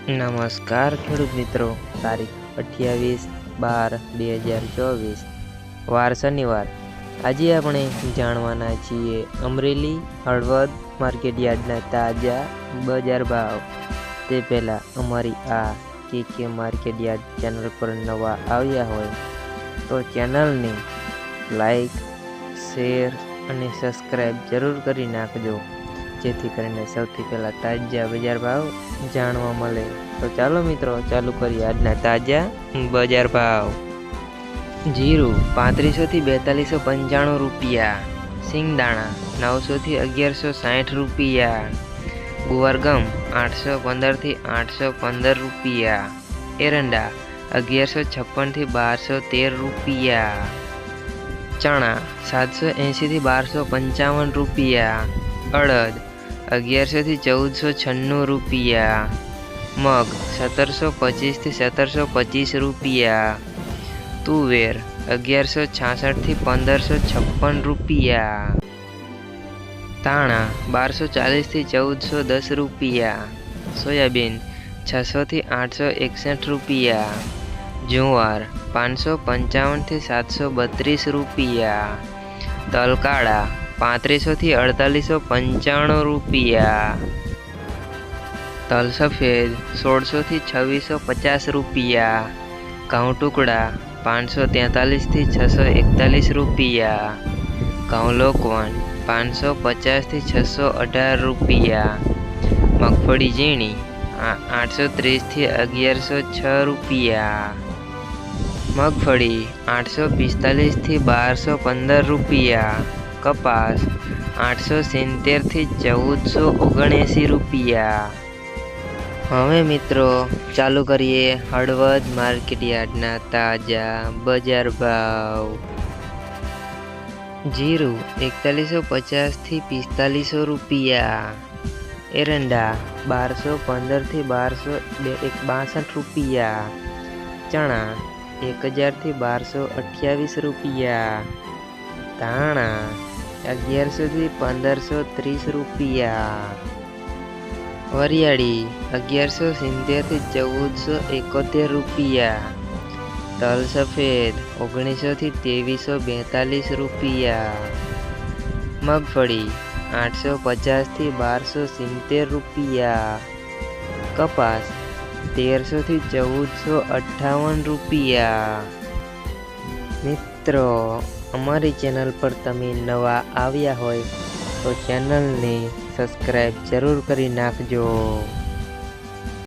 નમસ્કાર ખેડૂત મિત્રો, તારીખ 28/12/2024 વાર શનિવાર। આજે આપણે જાણવાના છીએ અમરેલી હળવદ માર્કેટ યાર્ડના તાજા બજાર ભાવ। તે પહેલાં અમારી આ કે માર્કેટ યાર્ડ ચેનલ પર નવા આવ્યા હોય તો ચેનલને લાઈક, શેર અને સબસ્ક્રાઈબ જરૂર કરી નાખજો, જેથી કરીને સૌથી પહેલાં તાજા બજાર ભાવ જાણવા મળે। તો ચાલો મિત્રો, ચાલુ કરીએ આજના તાજા બજાર ભાવ। જીરું 3500 થી 4295 રૂપિયા, સિંગદાણા 900 થી 1160 રૂપિયા, ગુવારગમ 815 થી 815 રૂપિયા, એરંડા 1156 થી 1213 રૂપિયા, ચણા 780 થી 1255 રૂપિયા, અડદ 1100 થી 1496 રૂપિયા, મગ 1725 થી 1725 રૂપિયા, તુવેર 1166 થી 1556 રૂપિયા, ધાણા 1240 થી 1410 રૂપિયા, સોયાબીન 600 થી 861 રૂપિયા, જુવાર 555 થી 732 રૂપિયા, તલ કાળા 3500 થી 4895 રૂપિયા, તલ સફેદ 1600 થી 2650 રૂપિયા, ઘઉં ટુકડા 543 થી 641 રૂપિયા, ઘઉં લોકવન 550 થી 618 રૂપિયા, મગફળી ઝીણી 830 થી 1106 રૂપિયા, મગફળી 845 થી 1215 રૂપિયા, કપાસ 870 થી 1479 રૂપિયા। હવે મિત્રો ચાલુ કરીએ હળવદ માર્કેટ યાર્ડના તાજા બજાર ભાવ। જીરું 4150 થી 4500 રૂપિયા, એરંડા 1215 થી 1262 રૂપિયા, ચણા 1000 થી 1228 રૂપિયા, ધાણા 1100 થી 1530 રૂપિયા, વરિયાળી 1170 થી 1471 રૂપિયા, તલ સફેદ 1900 થી 2342 રૂપિયા, મગફળી 850 થી 1270 રૂપિયા, કપાસ 1300 થી 1458 રૂપિયા। મિત્રો, અમારી ચેનલ પર તમે નવા આવ્યા હોય તો ચેનલને સબસ્ક્રાઈબ જરૂર કરી નાખજો।